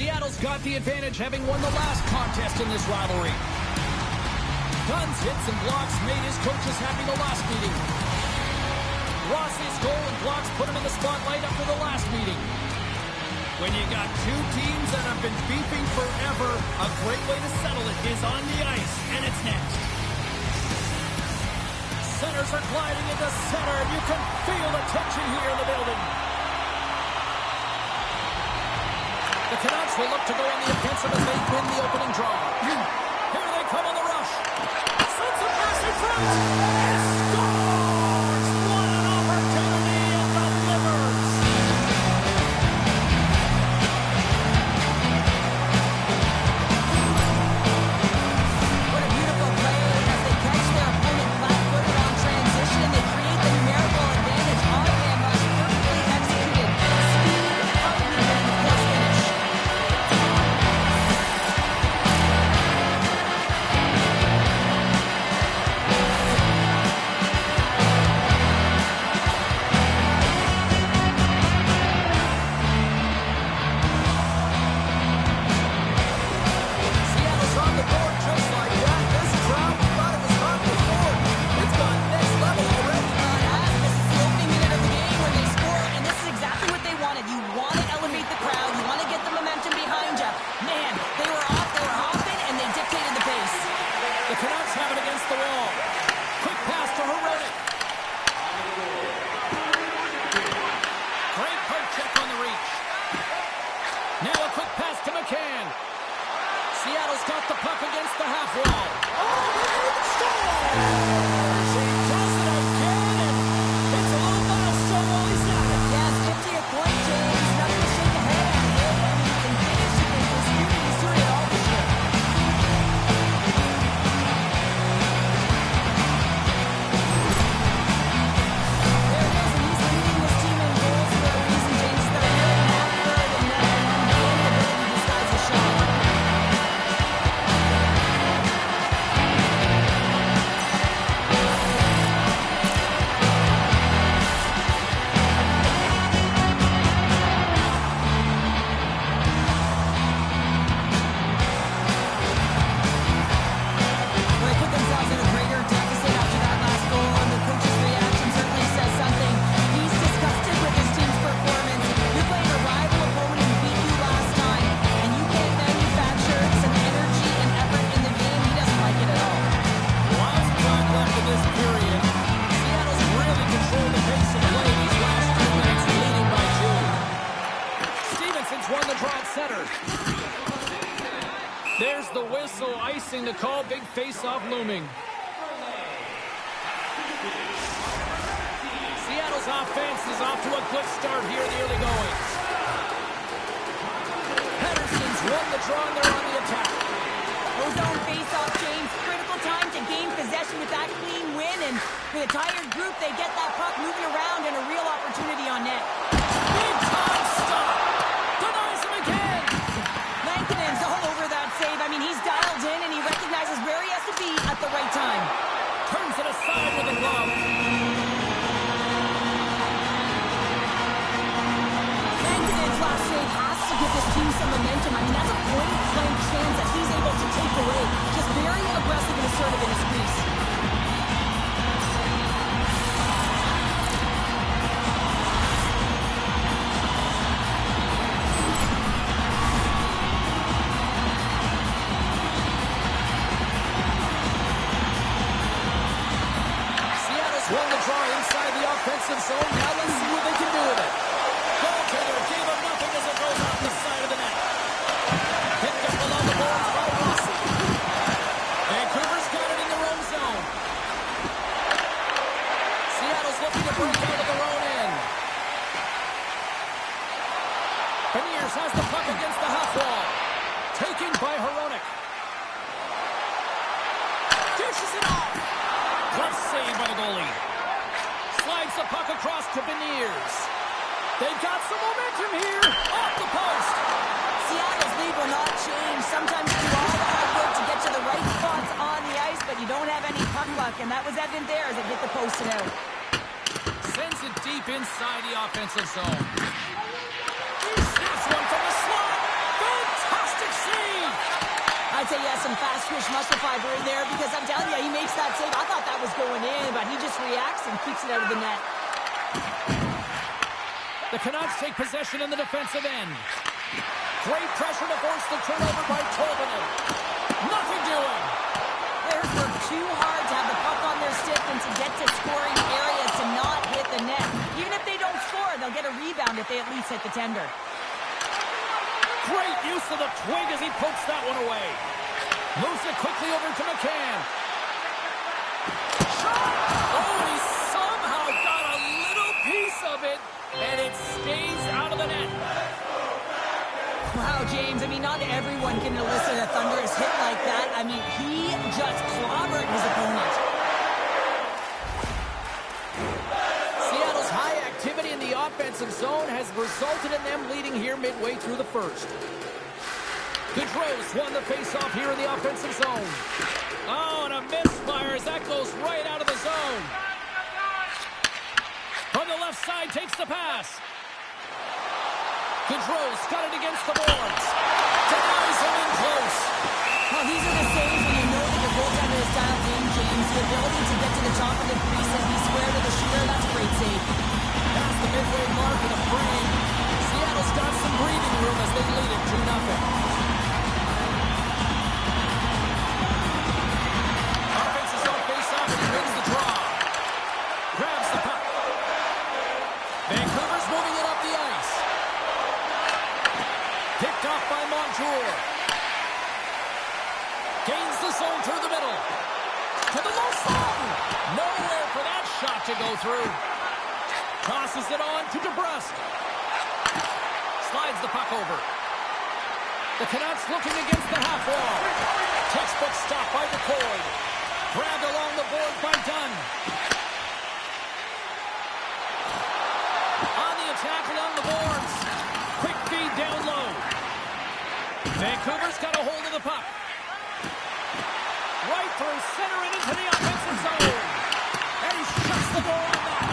Seattle's got the advantage, having won the last contest in this rivalry. Guns, hits, and blocks made his coaches happy the last meeting. Rossi's goal and blocks put him in the spotlight after the last meeting. When you got two teams that have been beefing forever, a great way to settle it is on the ice, and it's next. Centers are gliding into center, and you can feel the tension here in the building. The Canucks will look to go on the offensive as they win the opening draw. Here they come on the rush. Sends a pass in front. And scores! What an opportunity it delivers! What a beautiful play as they catch their opponent flat-footed on transition. They create the numerical advantage on man rush. Perfectly executed. Speed, upbeat, and of course finish. Seattle's on the board just like that. This crowd thought it was hot before. It's gone next level already. This is the opening minute of the game when they score, and this is exactly what they wanted. You want to elevate the crowd. You want to get the momentum behind you. Man, they were off, they were hopping, and they dictated the pace. The Canucks have it against the wall. Quick pass to Herodic. Great poke check on the reach. Now a quick pass to McCann. Seattle's got the puck against the half wall. Scores! He does it again, and it's a little milestone while he's at it. Yeah, it's 50th point, James. Nothing to shake a head at. I mean, you can finish, you can distribute, he's doing it all this year. There it is, and he's leading this team in goals for a reason, James. He's got a near half third and net, and unbelievable ability to disguise a shot. Well, they put themselves in a greater deficit after that last goal, and the coach's reaction certainly says something. He's disgusted with his team's performance. You're playing a rival opponent who beat you last time, and you can't manufacture some energy and effort in the game. He doesn't like it at all. Lots of time left in this period. Seattle's really controlled the pace of play these last 2 minutes, leading by 2. Stevenson's won the draw at center. There's the whistle, icing the call. Big face-off looming. Seattle's offense is off to a good start here in the early goings. Henderson's won the draw, and they're on the attack. Ozone face-off, James. Critical time to gain possession with that clean win, and with a tired group, they get that puck moving around and a real opportunity on net. Big time stop. Denies him again. Lankinen's all over that save. I mean, he's dialed in, and he recognizes where he has to be at the right time. Turns it aside with a glove. Lankinen's last save has to give this team some momentum. I mean, that's a point-blank chance that he's able to take away. Just very aggressive and assertive in his crease. Seattle's won the draw inside the offensive zone. Now let's see what they can do with it. Goaltender gave him nothing as it goes off the side of the net. Picked up along the boards by Rossi. Vancouver's got it in their own zone. Seattle's looking to break out of their own end. Beniers has the puck against the half wall. Taken by Herodic. Dishes it off. Glove save by the goalie. Slides the puck across to Beniers. They've got some momentum here. Off the post. Seattle's lead will not change. Sometimes you do all the hard work to get to the right spots on the ice, but you don't have any puck luck, and that was evident there as it hit the post and out. Sends it deep inside the offensive zone. He shoots one from the slot. Swiss muscle fiber in there because I'm telling you, he makes that save. I thought that was going in, but he just reacts and keeps it out of the net. The Canucks take possession in the defensive end. Great pressure to force the turnover by Tolvanen. Nothing doing. Players work too hard to have the puck on their stick and to get to scoring areas to not hit the net. Even if they don't score, they'll get a rebound if they at least hit the tender. Great use of the twig as he pokes that one away. Moves it quickly over to McCann. Shot! Oh, he somehow got a little piece of it, and it stays out of the net. Wow, James, I mean, not everyone can elicit a thunderous hit like that. I mean, he just clobbered his opponent. Seattle's high activity in the offensive zone has resulted in them leading here midway through the first. Gaudreau's won the faceoff here in the offensive zone. Oh, and a misfire as that goes right out of the zone. From the left side, takes the pass. Gaudreau's got it against the boards. Denies him in close. Well, these are the saves when you know that your goaltender is dialed in, James. The ability to get to the top of the crease and be square to the shooter, that's a great save. Past the midway mark of the frame. Seattle's got some breathing room as they lead it 2-0. Offensive zone face-off and he wins the draw. Grabs the puck. Vancouver's moving it up the ice. Picked off by Montour. Gains the zone through the middle. To the low slot. Nowhere for that shot to go through. Tosses it on to DeBrusque. Slides the puck over. The Canucks looking against the half wall. Textbook stop by McCoy. Grabbed along the board by Dunn. On the attack along the boards. Quick feed down low. Vancouver's got a hold of the puck. Right through center and into the offensive zone. And he shuts the door on that.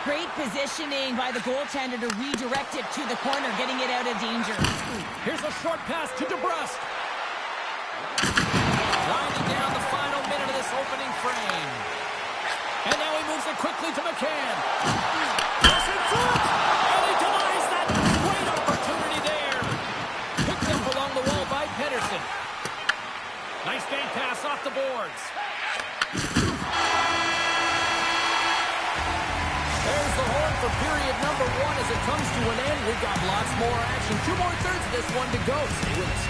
Great positioning by the goaltender to redirect it to the corner, getting it out of danger. Here's a short pass to DeBrusque. Winding down the final minute of this opening frame. And now he moves it quickly to McCann. Pressing through it. And he denies that great opportunity there. Picked up along the wall by Pedersen. Nice bank pass off the boards. There's the horn for period number 1 as it comes to an end. We've got lots more action. 2 more thirds of this one to go. Stay with us.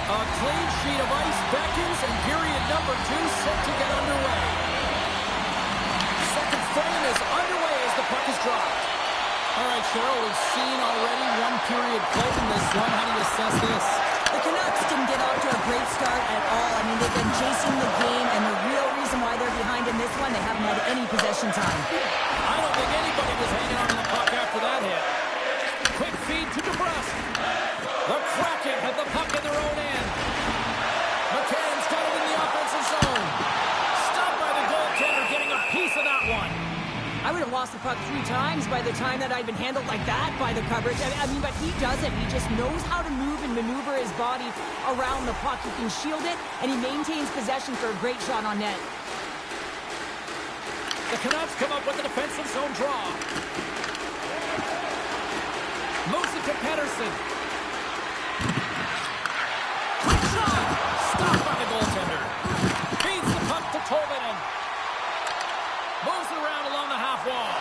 A clean sheet of ice beckons, and period number 2 set to get underway. Second frame is underway as the puck is dropped. All right, Cheryl, we've seen already one period play in this one. How do you assess this? The Canucks didn't get off to a great start at all. I mean, they've been chasing the game, and the real reason why they're behind in this one, they haven't had any possession time. I don't think anybody was hanging on to the puck after that hit. Quick feed to DeBrusque. The Kraken have the puck in their own end. McCann's got it in the offensive zone. Stopped by the goaltender, getting a piece of that one. I would have lost the puck 3 times by the time that I'd been handled like that by the coverage. I mean, but he doesn't. He just knows how to move and maneuver his body around the puck. He can shield it, and he maintains possession for a great shot on net. The Canucks come up with a defensive zone draw. Moves it to Pedersen. Quick shot! Stopped by the goaltender. Feeds the puck to Tolvanen. Moves it around along the half wall.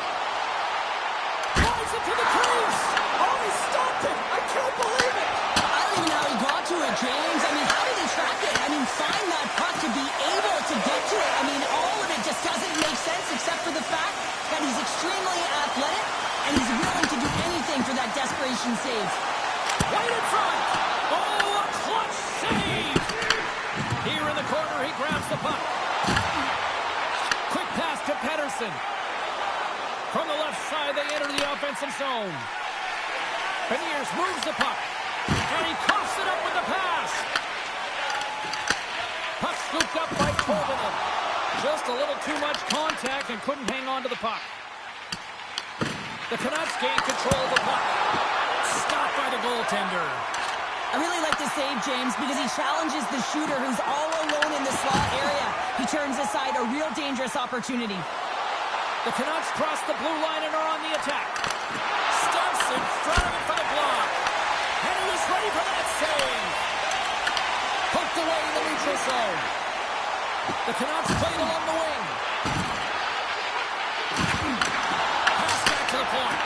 Drives it to the crease. Oh, he stopped it. I can't believe it. I don't even know how he got to it, James. I mean, how did he track it? I mean, find that puck to be able to get to it. I mean, all of it just doesn't make sense except for the fact that he's extremely athletic and he's willing to do anything for that desperation save. Right in front. Oh, a clutch save. Here in the corner, he grabs the puck. Quick pass to Pedersen. From the left side, they enter the offensive zone. Beniers moves the puck. And he coughs it up with the pass. Puck Scooped up by Colvin. Just a little too much contact and couldn't hang on to the puck. The Canucks gain control of the puck. Stopped by the goaltender. I really like the save, James, because he challenges the shooter who's all alone in the slot area. He turns aside a real dangerous opportunity. The Canucks cross the blue line and are on the attack. Stuffs in front of it for the block. And he was ready for that save. Hooked away in the neutral zone. The Canucks played along the wing. Pass back to the point.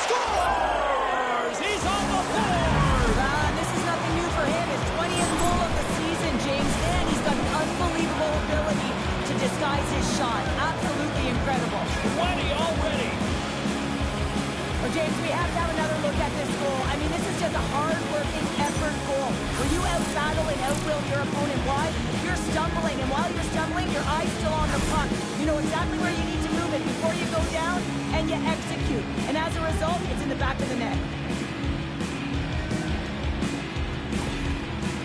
Scores! He's on the board! This is nothing new for him. His 20th goal of the season, James. And he's got an unbelievable ability to disguise his shot. Absolutely incredible. 20 already. Well, James, we have to have another look at this goal. I mean, this is just a hard-working effort goal where you out-battle and out-will your opponent. Why? You're stumbling, and while you're stumbling, your eye's still on the puck. You know exactly where you need to move it before you go down, and you execute. And as a result, it's in the back of the net.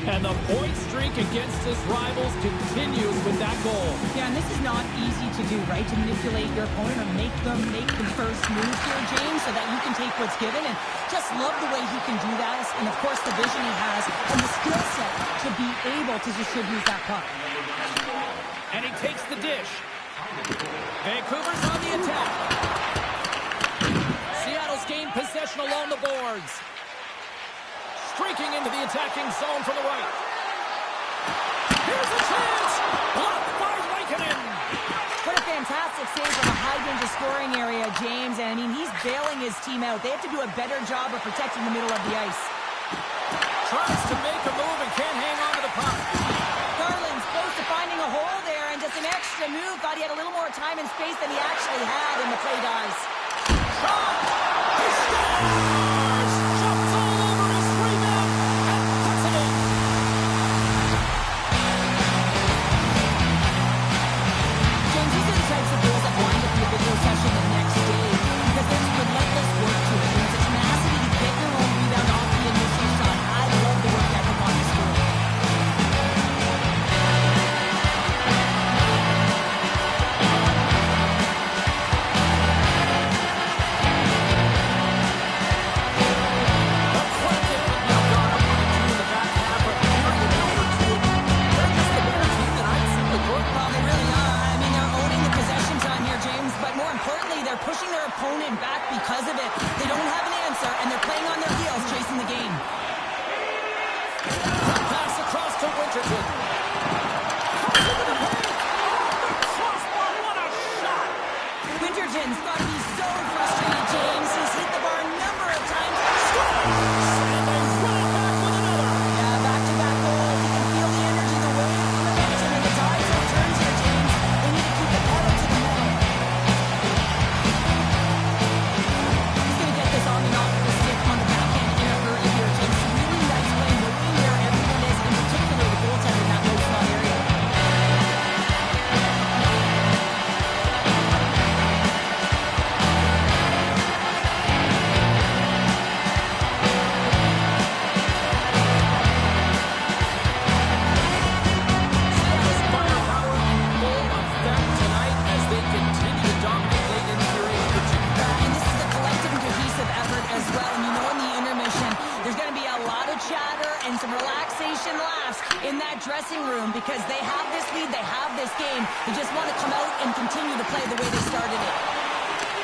And the point streak against his rivals continues with that goal. Yeah, and this is not easy to do, right? To manipulate your opponent or make them make the first move here, James, so that you can take what's given. And just love the way he can do that. And, of course, the vision he has and the skill set to be able to distribute that puck. And he takes the dish. Vancouver's on the attack. Seattle's gained possession along the boards. Streaking into the attacking zone from the right. Here's a chance! Blocked by Raikkonen! What a fantastic save from a high-danger scoring area, James. And, I mean, he's bailing his team out. They have to do a better job of protecting the middle of the ice. Tries to make a move and can't hang on to the puck. Garland's close to finding a hole there, and just an extra move. Thought he had a little more time and space than he actually had, and the play dies. Shot! He scores! Jumps all over his rebound and puts it in. James, these are the types of goals that wind up in the video session the next day because there's relentless work to it. There's a tenacity to get your own rebound off the initial shot. I love the work ethic on this goal. The Kraken have now gone up by 2 in the back half of period number 2. They're just the better team than I'd simply put. Well, they really are. I mean, they're owning the possession time here, James, but more importantly, they're pushing their opponent back because of it. They don't have an answer, and they're playing on their heels, chasing the game. Pass across to Winterton. Comes into the paint. Off the crossbar. What a shot! Winterton's got to be so frustrated, James. He's hit the bar a number of times. And they run it back with another. Yeah, back-to-back goals. You can feel the energy, the wave, the momentum, and the tides have turned here, James. They need to keep the pedal to the metal. He's going to get this on and off the stick on the backhand in a hurry here, James. Really nice play, looking where everyone is, in particular the goaltender in that low slot area. Seattle's firepower in full effect tonight as they continue to dominate late in period number 2. And this is a collective and cohesive effort as well. And you know in the intermission, there's going to be a lot of chatter and some relaxation laughs in that dressing room because they have this lead, they have this game. They just want to come out and continue to play the way they started it.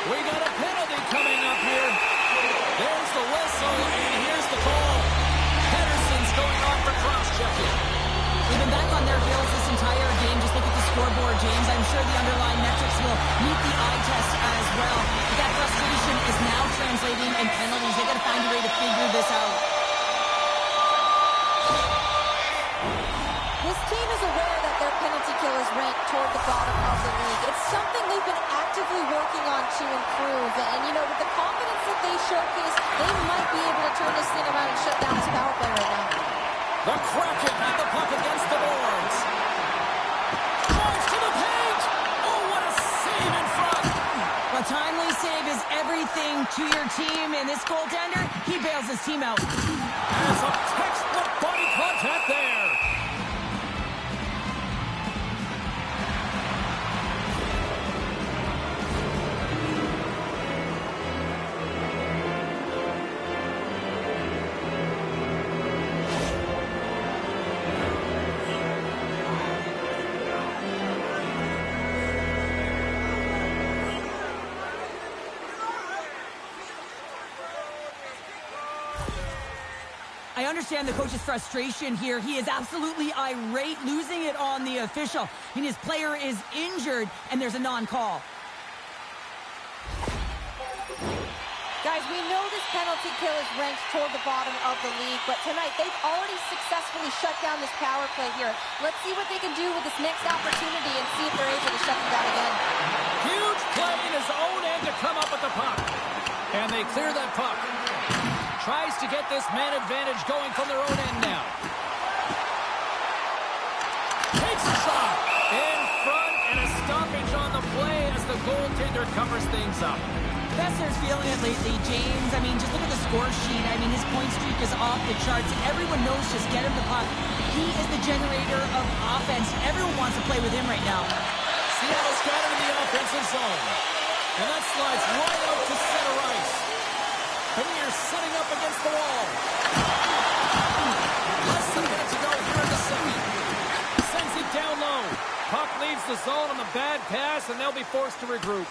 We got a penalty coming up here. There's the whistle, and here's the call. Henderson's going on for cross-checking. They've been back on their heels this entire game. Just look at the scoreboard, James. I'm sure the underlying metrics will meet the eye test as well. But that frustration is now translating in penalties. They've got to find a way to figure this out. This team is aware that their penalty kill is ranked toward the bottom of the league. It's something they've been actively working on to improve. And, you know, with the confidence that they showcase, they might be able to turn this thing around and shut down this power play right now. The Kraken have the puck against the boards. Drives to the paint. Oh, what a save in front. A timely save is everything to your team, and this goaltender, he bails his team out. And some textbook body contact there. I understand the coach's frustration here. He is absolutely irate, losing it on the official. I mean, his player is injured, and there's a non-call. Guys, we know this penalty kill is ranked toward the bottom of the league, but tonight they've already successfully shut down this power play here. Let's see what they can do with this next opportunity and see if they're able to shut them down again. Huge play in his own end to come up with the puck. And they clear that puck. Tries to get this man advantage going from their own end now. Takes a shot. In front and a stoppage on the play as the goaltender covers things up. Besser's feeling it lately, James. I mean, just look at the score sheet. I mean, his point streak is off the charts. Everyone knows just get him the puck. He is the generator of offense. Everyone wants to play with him right now. Seattle's got him in the offensive zone. And that slides right out to center ice. Premier's sitting up against the wall. Less than a minute to go here in the second. Sends it down low. Puck leaves the zone on the bad pass, and they'll be forced to regroup.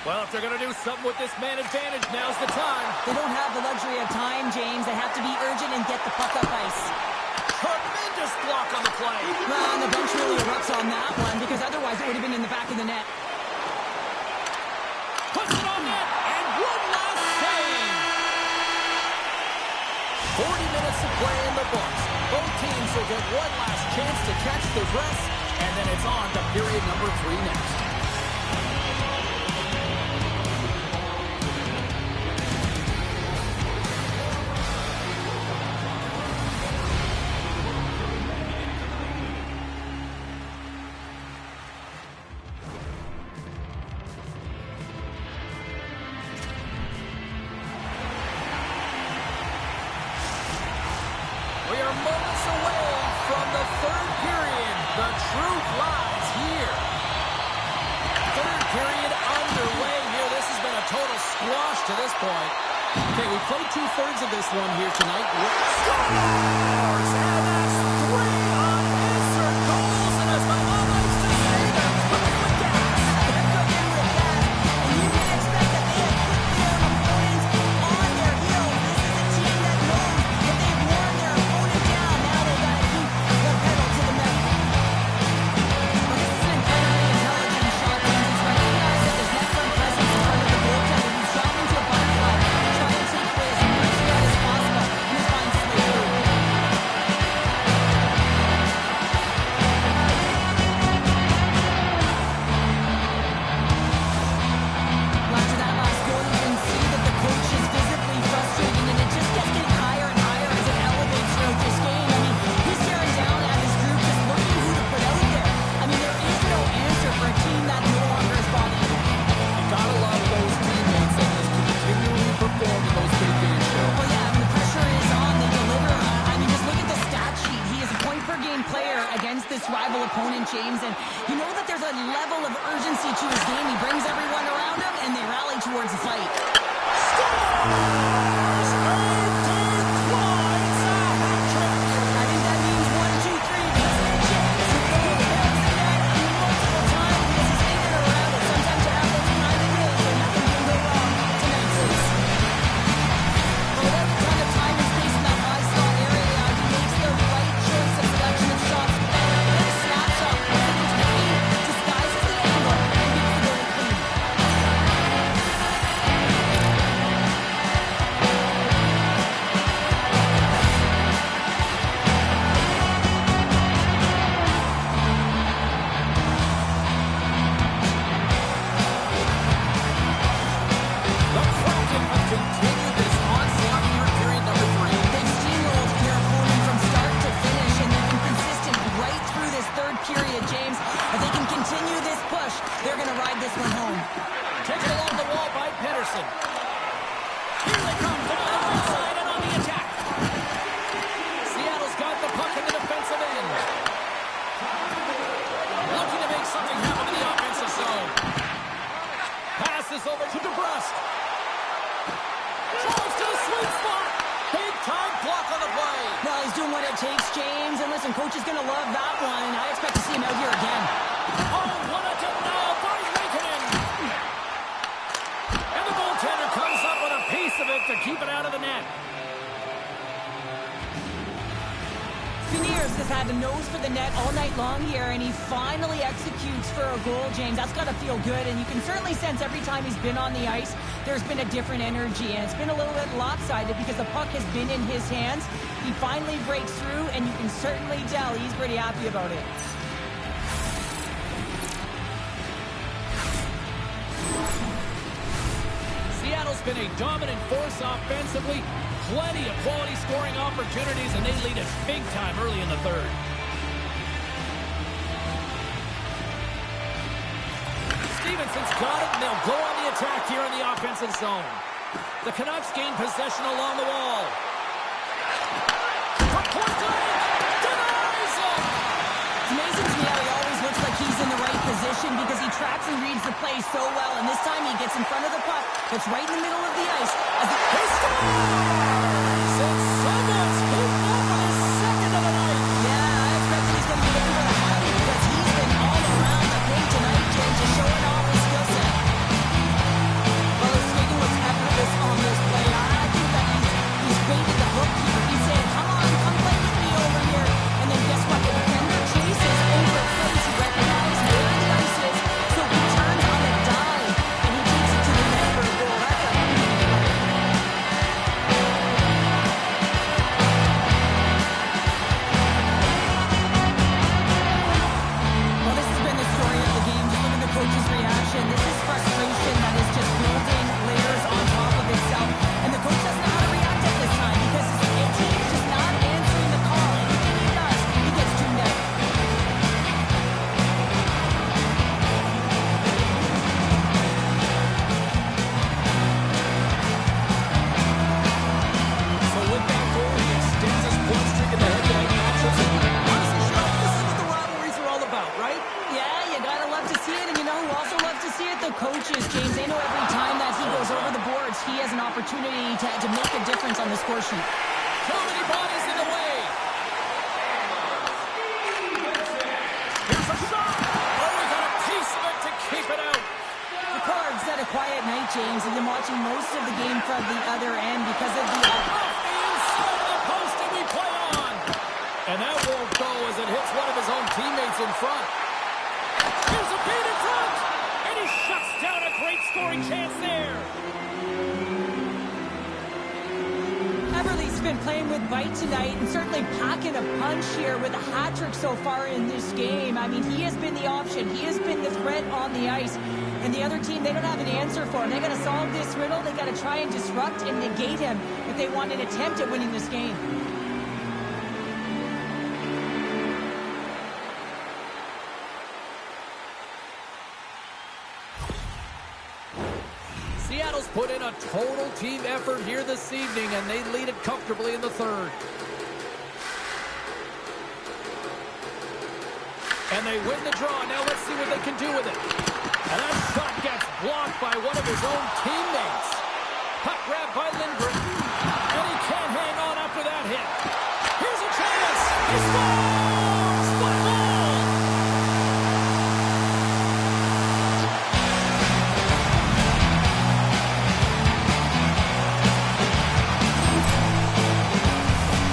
Well, if they're going to do something with this man advantage, now's the time. They don't have the luxury of time, James. They have to be urgent and get the puck up ice. Tremendous block on the play. Well, and the bench really erupts on that one, because otherwise it would have been in the back of the net. Puts it on net, and one last save. 40 minutes of play in the books. Both teams will get one last chance to catch their breaths, and then it's on to period number 3 next. We are moments away from the third period. The truth lies here. Third period underway here. This has been a total squash to this point. Okay, we played 2/3 of this one here tonight. Scores! And that's 3 unanswered goals. And as my mom likes to say, they're cooking with gas. They're cooking with gas, and you can expect that they have put their opponents on their heels. This is a team that knows that they've worn their opponent down. Now they've got to keep the pedal to the metal. Well, this is an incredibly intelligent shot. He's recognized that there's net front presence in front of the goaltender. He's dropped into a butterfly, trying to take away as much net as possible, and he's finds his way through. After that last goal, you can see that the coach is visibly frustrated, and it just gets getting higher and higher as it elevates throughout this game. I mean, he's staring down at his group, just looking who to put out there. I mean, there is no answer for a team that no longer is bought in. You gotta love those teammates that just continually perform in those big games, Joe. Well, yeah, I mean, the pressure is on. They deliver. I mean, just look at the stat sheet. He is a point-per-game player against this rival opponent, James, and you know that there's a level of urgency to his game. He brings everyone around him, and they rally towards the fight. Scores! Glides a hat trick. I think that means 1, 2, 3. Because the chance to go there's the net multiple times because he's thinking around it. Sometimes you have those kind of days where nothing can go wrong. Tonight's is. Well, without a ton of time and space in that high slot area, he makes the right choice of selection of shots. Quick snapshot, puts it into the feed, disguises the angle, and gets the goal clean. The Kraken have continued this onslaught here in period number 3. They've steamrolled their opponent from start to finish, and they've been consistent right through this third period, James. If they can continue this push, they're going to ride this one home. Taken along the wall by Pedersen. Here they come, from on the right side and on the attack. Seattle's got the puck in the defensive end. Looking to make something happen in the offensive zone. Passes over to DeBrusque. Drives to the sweet spot. Big time block on the play. Well, he's doing what it takes, James. And listen, coach is going to love that one. I expect to see him out here again. Oh, what a denial by Kraken. And the goaltender comes up with a piece of it to keep it out of the net. Myers has had a nose for the net all night long here, and he finally executes for a goal, James. That's got to feel good, and you can certainly sense every time he's been on the ice, there's been a different energy, and it's been a little bit lopsided because the puck has been in his hands. He finally breaks through, and you can certainly tell he's pretty happy about it. Seattle's been a dominant force offensively. Plenty of quality scoring opportunities, and they lead us big time early in the third. Stevenson's got it, and they'll go on the attack here in the offensive zone. The Canucks gain possession along the wall. From point blank, denies him! It's amazing to me how he always looks like he's in the right position because he tracks and reads the play so well, and this time he gets in front of the puck that's right in the middle of the ice. As he scores! Someone's moved up for the second of the night. Yeah, I expect he's going to be looking for the highlight because he's been all around the paint tonight, James, just showing off his skill set. Well, his skating was effortless on this play. I think that he's baited the bookkeeper. He's saying, come on, come play with me over here. And then guess what? The defender chases over plays to recognize where the ice is, so he turns on a dime, and he takes it to the net for a goal. That's a coach's reaction. This is frustration that is just building layers on top of itself. And the coach doesn't know how to react at this time because his team is just not answering the call. Anything he does, he gets tuned out. So with that goal, he extends his point streak in the head-to-head matchups. Honestly, Sean, this is what the rivalries are all about, right? Yeah, you gotta love to see it, and you know who also loves to see it? The coaches, James. They know every time that he goes over the boards, he has an opportunity to make a difference on the score sheet. Too many bodies in the way. Here's a shot. Oh, we got a piece of it to keep it out. The Cards had a quiet night, James, and been watching most of the game from the other end because of the Off the inside of the post, and we play on. And that won't go as it hits one of his own teammates in front. Here's a beat in front, and he shuts down a great scoring chance there. Everly's been playing with bite tonight and certainly packing a punch here with a hat trick so far in this game. I mean, he has been the option. He has been the threat on the ice. And the other team, they don't have an answer for him. They got to solve this riddle. They got to try and disrupt and negate him if they want an attempt at winning this game. Seattle's put in a total team effort here this evening, and they lead it comfortably in the third. And they win the draw. Now let's see what they can do with it. And that shot gets blocked by one of his own teammates. Puck grab by Lindgren. And he can't hang on after that hit. Here's a chance. He scores! What a goal!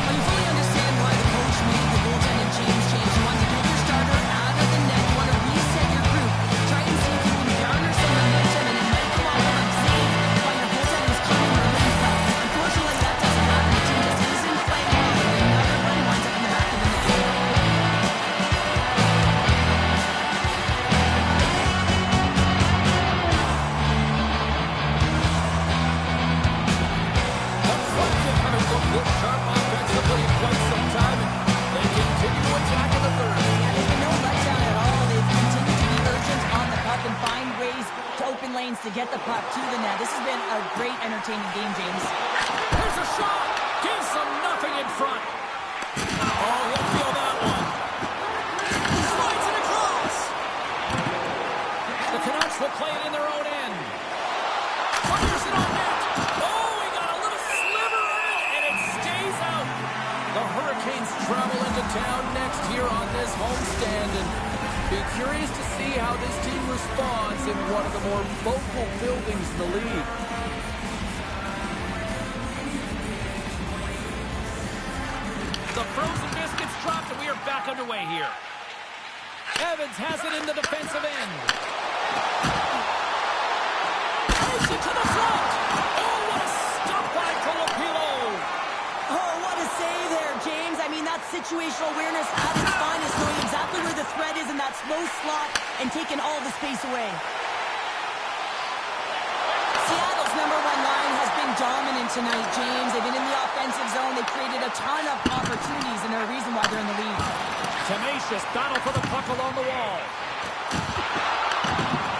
Well, you fully understand why the coach made the goaltending change. You want to get your starter out of the net. You want to reset your group. Try and see if you can garner some momentum, and it might come off on a save while your goaltender is coming relief. Unfortunately, that doesn't happen. The team just isn't playing well, and another one winds up in the back of the net. The Kraken haven't looked this sharp offensively in quite some time, and they continue to attack in the third. Yeah, there's been no letdown at all. They've continued to be urgent on the puck and find ways to open lanes to get the puck to the net. This has been a great, entertaining game, James. Here's a shot. Gives them nothing in front. Oh, he'll feel that one. Slides it across. The Canucks will play it in their own end. Fires it on net. Oh, he got a little sliver of it, and it stays out. The Hurricanes travel into town next here on this homestand, and be curious to see how this team responds in one of the more vocal buildings in the league. The frozen biscuits dropped, and we are they're back underway here. Evans has it in the defensive end. Takes it to the front. Oh, what a stop by Filipino. Oh, what a save there, James. I mean, that's situational awareness at its finest, knowing exactly where the threat is in that slow slot and taking all the space away. Seattle's number one line has been dominant tonight, James. They've been in the offensive zone. They've created a ton of opportunities, and they're a reason why they're in the lead. Tenacious battle for the puck along the wall.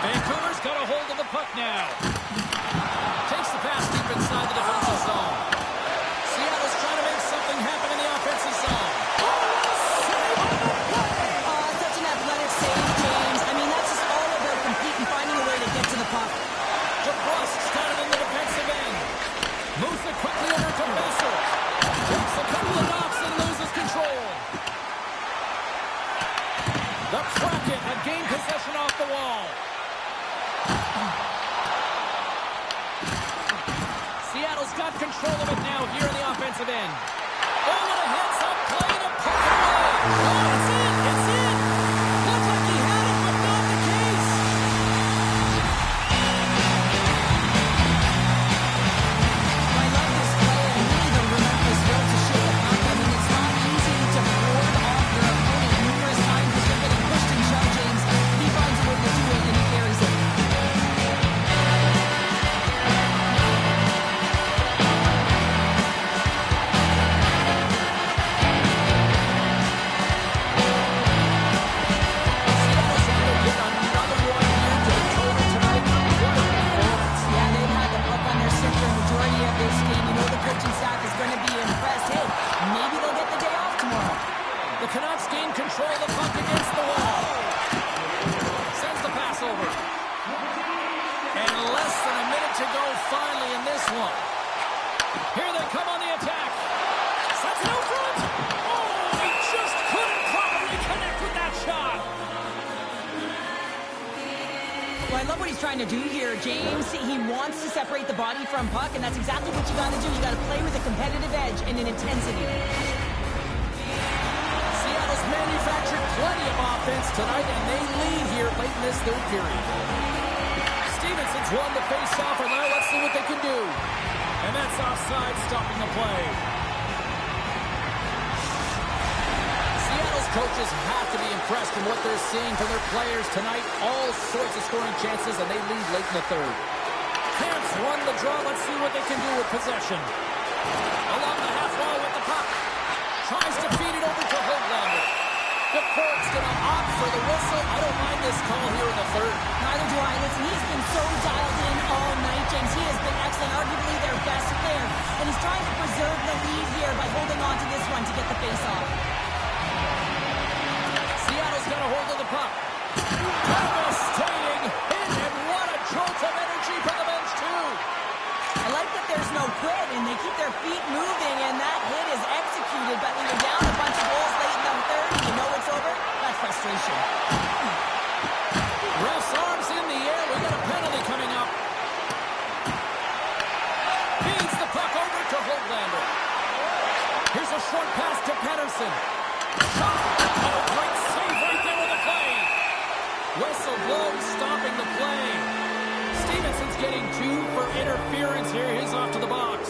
Vancouver's got a hold of the puck now. Takes the pass deep inside the defensive zone. Seattle's trying to make something happen in the offensive zone. Such an athletic save, James. I mean, that's just all about completing, finding a way to get to the puck. DeBrusque's got it in the defensive end. Moves it quickly over to Wessel. Takes a couple of knocks and loses control. The Kraken have gained possession off the wall. Seattle's got control of it now here in the offensive end. Oh, what a heads-up play to puck it away. Oh, it's in. It's in. Looked like he had it, but not the case. I love this play and really the relentless will to shoot the puck. I mean, it's not easy to ward off your opponent numerous times as they're getting pushed and shoved, James. He finds a way to do it, and he carries it. Seattle's able to get another one here to the total tonight. What a performance. Yeah, they've had the puck on their stick for a majority of this game. You know the coaching staff is going to be impressed. Hey, maybe they'll get the day off tomorrow. The Canucks gain control of the puck against the wall. Sends the pass over. And less than a minute to go finally in this one. Here they come on the attack. Sends it out front. Oh, he just couldn't properly connect with that shot. Well, I love what he's trying to do here, James. He wants to separate the body from puck, and that's exactly what you got to do. You got to play with a competitive edge and an intensity. Seattle's manufactured plenty of offense tonight, and they lead here late in this third period. Stevenson's won the face-off, and now let's see what they can do. And that's offside, stopping the play. Seattle's coaches have to be impressed in what they're seeing from their players tonight. All sorts of scoring chances, and they lead late in the third. Canucks won the draw. Let's see what they can do with possession. Along the half wall with the puck. Tries to feed it over to Hoglander. The court's going to opt for the whistle. I don't mind this call here in the third. Neither do I. Listen, he's been so dialed in all night, James. He has been excellent, arguably their best player. And he's trying to preserve the lead here by holding on to this one to get the face-off. Seattle's got a hold of the puck. Devastating hit, and what a jolt of energy from the bench, too. I like that there's no quit, and they keep their feet moving, and that hit is executed. But when you're down a bunch of goals late in the third, and you know it's over, that's frustration. Ref's arms in the air. We got a penalty coming up. Feeds the puck over to Hoglander. Here's a short pass to Pettersson. Shot! Oh, great save right there with the play. Whistle blows, stopping the play. Stevenson's getting 2 for interference here. He's off to the box.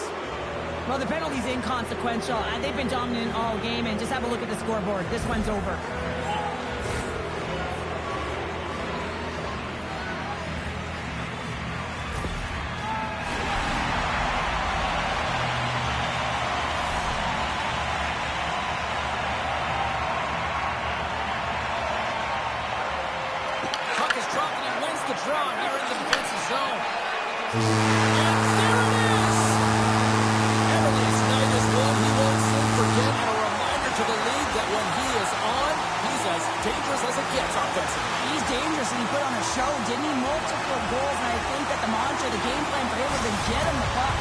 Well, the penalty's inconsequential. They've been dominant all game, and just have a look at the scoreboard. This one's over. Puck is dropped, and he wins the draw here in the defensive zone. And there it is! Everly's night is one he won't soon forget, and a reminder to the league that when he is on, he's as dangerous as it gets offensively. He's dangerous, and he put on a show, didn't he? Multiple goals, and I think that the mantra, the game plan for him would have been get him the puck.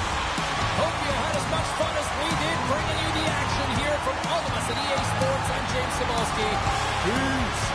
Hope you had as much fun as we did bringing you the action here from all of us at EA Sports. I'm James Cybulski. Peace.